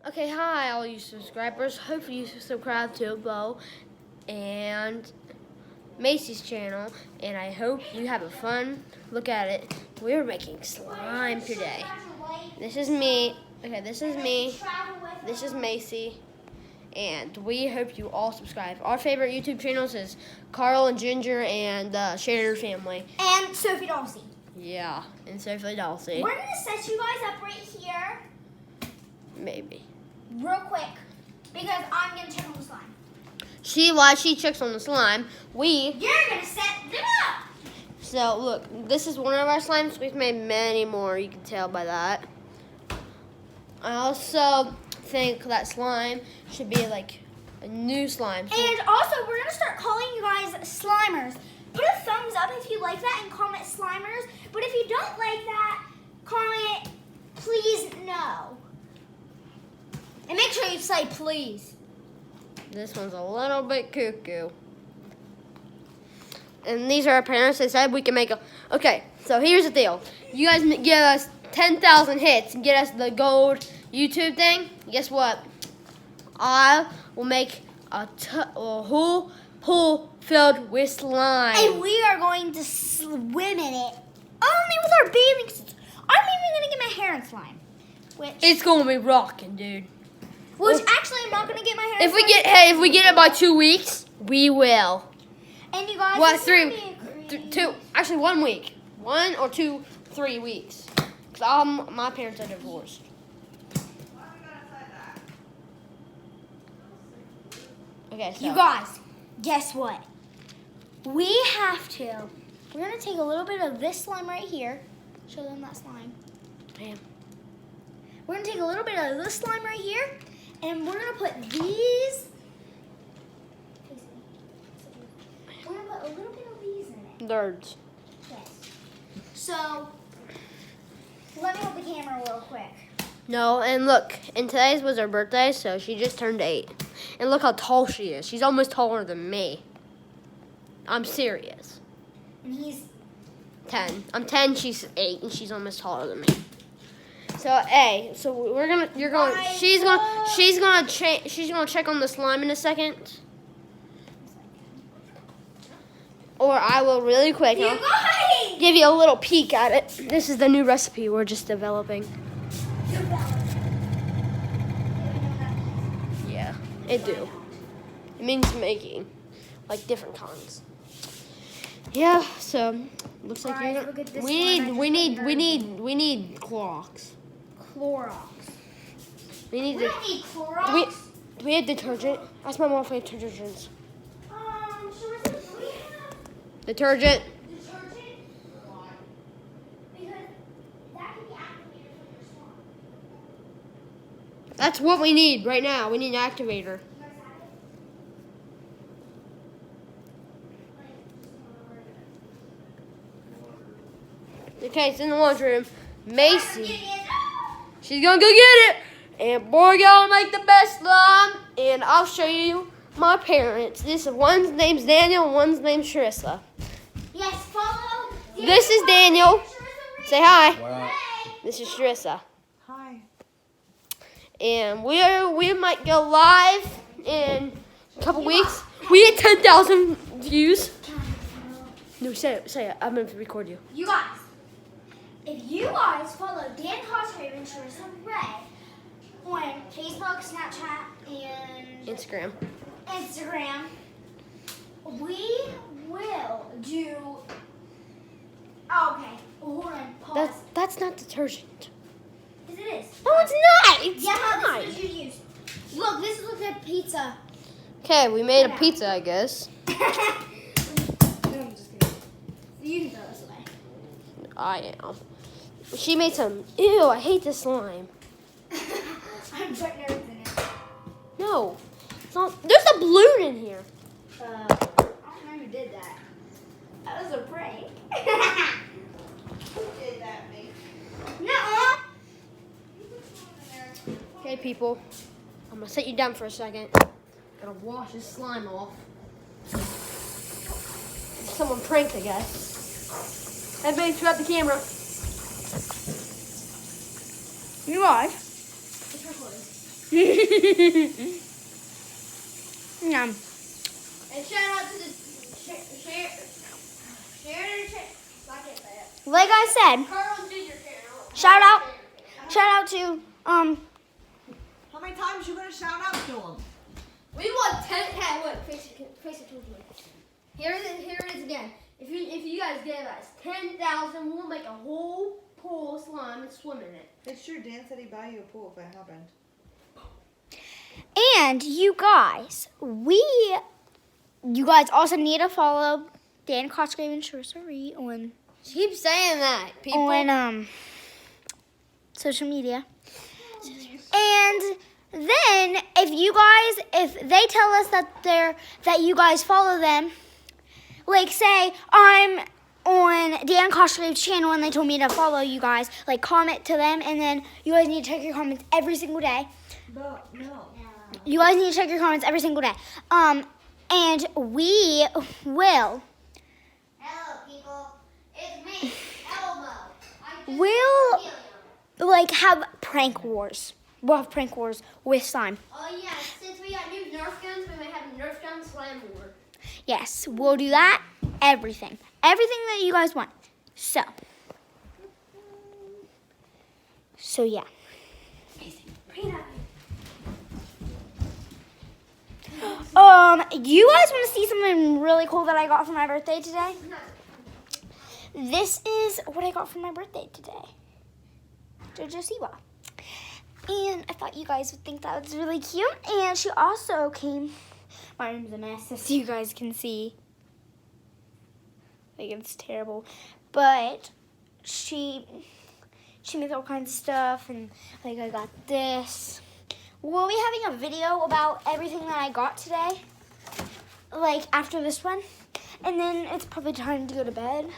Okay, hi all you subscribers. Hopefully you subscribe to Bo and Macy's channel, and I hope you have a fun look at it. We're making slime today. This is me. Okay, this is me. This is Macy. And we hope you all subscribe. Our favorite YouTube channels is Carl and Ginger and Shader Family. And Sophie Dulcie. Yeah, and Sophie Dulcie. We're going to set you guys up right here. Maybe. Real quick. Because I'm going to check on the slime. While she checks on the slime, You're going to set them up. So, look, this is one of our slimes. We've made many more, you can tell by that. I also think that slime should be like a new slime. And also, we're going to start calling you guys Slimers. Put a thumbs up if you like that and comment Slimers. But if you don't like that, comment please no. And make sure you say please. This one's a little bit cuckoo. And these are our parents. They said we can make a... Okay, so here's the deal. You guys give us 10,000 hits and get us the gold YouTube thing. Guess what? I will make a whole pool filled with slime. And we are going to swim in it. Only with our bathing suits. I'm even going to get my hair in slime. It's going to be rocking, dude. Which actually, I'm not going to get my hair in If slime. if we get it by 2 weeks, we will. And you guys... What, 2, actually 1 week. 1 or 2, 3 weeks. Because my parents are divorced. Okay, so. You guys, guess what? We're going to take a little bit of this slime right here. Show them that slime. Damn. We're going to take a little bit of this slime right here. And we're going to put these. We're going to put a little bit of these in it. Nerds. Yes. So, let me hold the camera real quick. No, and look, and today's was her birthday, so she just turned 8. And look how tall she is. She's almost taller than me. I'm serious. And he's 10. I'm 10, she's 8, and she's almost taller than me. So she's gonna check on the slime in a second. Or I will really quick. You guys! Give you a little peek at it. This is the new recipe we're just developing. Yeah, it do. It means making like different kinds. Yeah, so looks like Guys, you're look at this we one. need Clorox. Clorox. We need We don't need Clorox. do we have detergent? Ask my mom if we have detergents. Sure, do we have Detergent. detergent? Because that can be activated from your slime. That's what we need right now. We need an activator. You guys have it? Okay, it's in the laundry room. Macy. Get it. She's gonna go get it. And boy, y'all make the best slime. And I'll show you my parents. One's name's Daniel and one's name's Sharissa. Yes, follow. This is Daniel. Say hi. Wow. This is Sharissa. Hi. And we might go live in a couple weeks. We had 10,000 views. No, say it. I'm gonna record you. You guys, if you guys follow Dan Cosgrave and Sharissa Ray on Facebook, Snapchat, and Instagram. we will do. Oh, okay. Hold on. Pause. That's not detergent. Yes, it is. No, it's not. It's Yeah, fine. this is what you use. Look, this looks like pizza. Okay, we made a pizza, I guess. No, I'm just kidding. You can throw this away. I am. She made some. Ew, I hate this slime. I'm putting everything in. No, it's not. There's a balloon in here. I don't know who did that. That was a prank. Who did that, me? Nuh-uh. Okay, people. I'm gonna set you down for a second. Gotta wash this slime off. Someone pranked, I guess. Everybody, grab the camera. You guys. It's recording. Yum. And shout out to the Sharon channel. I can't say it. Like I said, Carl Jr. channel. shout out to How many times you gonna shout out to them? We want 10. Hey, look, face it to me. Here it is again. If you guys give us 10,000, we'll make a whole pool of slime and swim in it. It's true. Dan said he'd buy you a pool if it happened. And you guys also need to follow Dan Cosgrave and Sorcery on Keep saying that, people. on social media. And then if they tell us that you guys follow them, like say I'm on Dan Cosgrave's channel and they told me to follow you guys, like comment to them, and then you guys need to check your comments every single day. No. You guys need to check your comments every single day. And we will. Hello, people. It's me, Elmo. We'll like have prank wars. We'll have prank wars with slime. Oh yeah, since we got new Nerf guns, we might have a Nerf gun slam war. Yes, we'll do that. Everything that you guys want. So yeah. You guys want to see something really cool that I got for my birthday today? This is what I got for my birthday today. Jojo Siwa. And I thought you guys would think that was really cute. And she also came. My room's a mess, as you guys can see. Like, it's terrible. But she made all kinds of stuff. And, like, I got this. We'll be having a video about everything that I got today. Like, after this one. And then it's probably time to go to bed.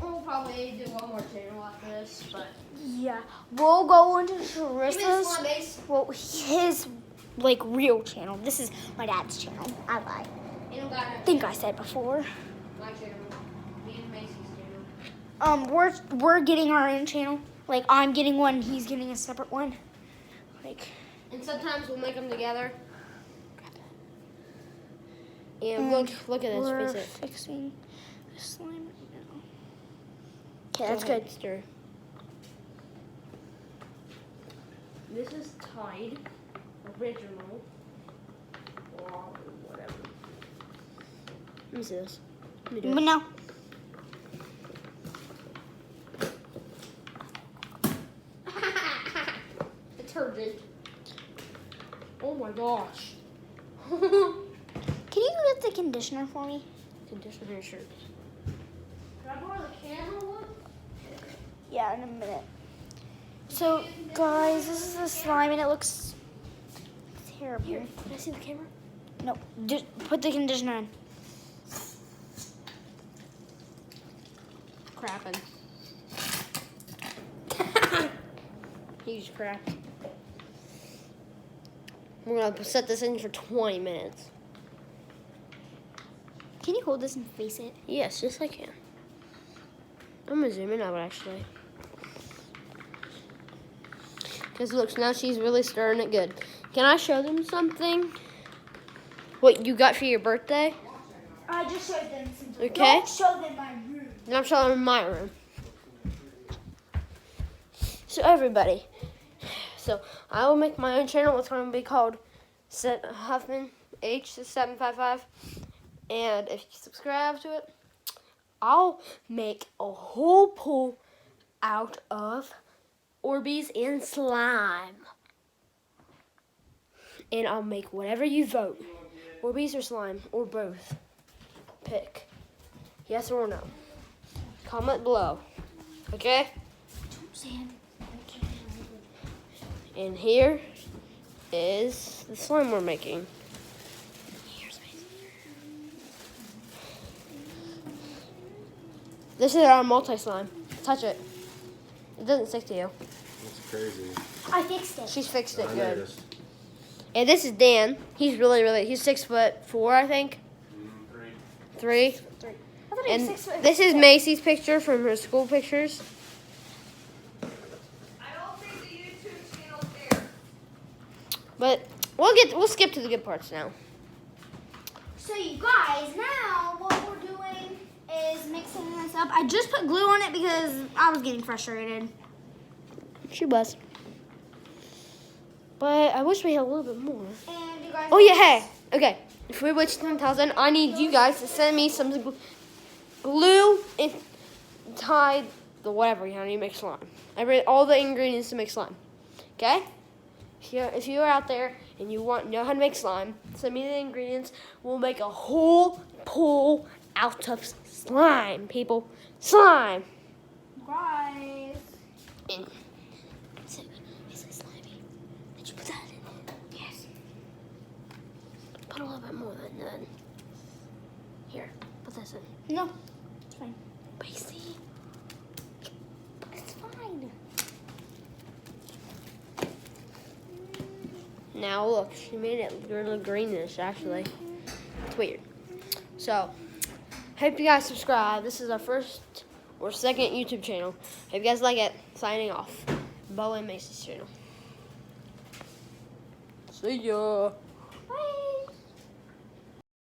We'll probably do one more channel after this, but Yeah. We'll go into even Sharissa's. slime base. Well, his, like, real channel. This is my dad's channel. I lied. You don't got I think I said before. my channel. Me and Macy's channel. We're getting our own channel. Like, I'm getting one, he's getting a separate one. Like, And sometimes we'll make them together. And look at this. we're Face it. fixing the slime right now. Okay, that's Go ahead, good. Stir. This is Tide original. Or whatever. Let me see this. Let me do But it. no. Detergent. Oh my gosh. Can you get the conditioner for me? Conditioner shirt. Can I borrow the camera one? Yeah, in a minute. So, guys, this is the slime and it looks terrible. Here, can I see the camera? No, just put the conditioner in. Crapping. He's cracked. We're gonna set this in for 20 minutes. Can you hold this and face it? Yes, yes I can. I'm gonna zoom in out actually. Because look, now she's really stirring it good. Can I show them something? What you got for your birthday? I just showed them something. Okay. Don't show them my room. And I'm showing them my room. So everybody. So I will make my own channel. It's going to be called Huffman H755. And if you subscribe to it, I'll make a whole pool out of Orbeez and slime. And I'll make whatever you vote. Orbeez or slime, or both. Pick. Yes or no. Comment below. Okay? Sam. And here is the slime we're making. Here's my. This is our multi-slime. Touch it. It doesn't stick to you. That's crazy. I fixed it. She's fixed it I good. noticed. And this is Dan. He's he's 6'4", I think. 3. I thought he was And 6 foot. this is Macy's picture from her school pictures. I don't think the YouTube channel's there. But we'll skip to the good parts now. So you guys, now what we're doing is mixing this up. I just put glue on it because I was getting frustrated. She was. But I wish we had a little bit more. And you guys. Oh yeah, hey. Okay. If we reach 10,000, I need you guys to send me some glue and tie the whatever you need to make slime. I read all the ingredients to make slime. Okay? If you're out there and you know how to make slime, send me the ingredients. We'll make a whole pool out of slime, people. Slime. Guys. And is it slimy? Did you put that in it? Yes. Put a little bit more than that. Here, put this in. No, it's fine. But you see, It's fine. now look, she made it really greenish actually. It's weird. So, hope you guys subscribe. This is our first or second YouTube channel. Hope you guys like it. Signing off. Bo and Macy's channel. See ya.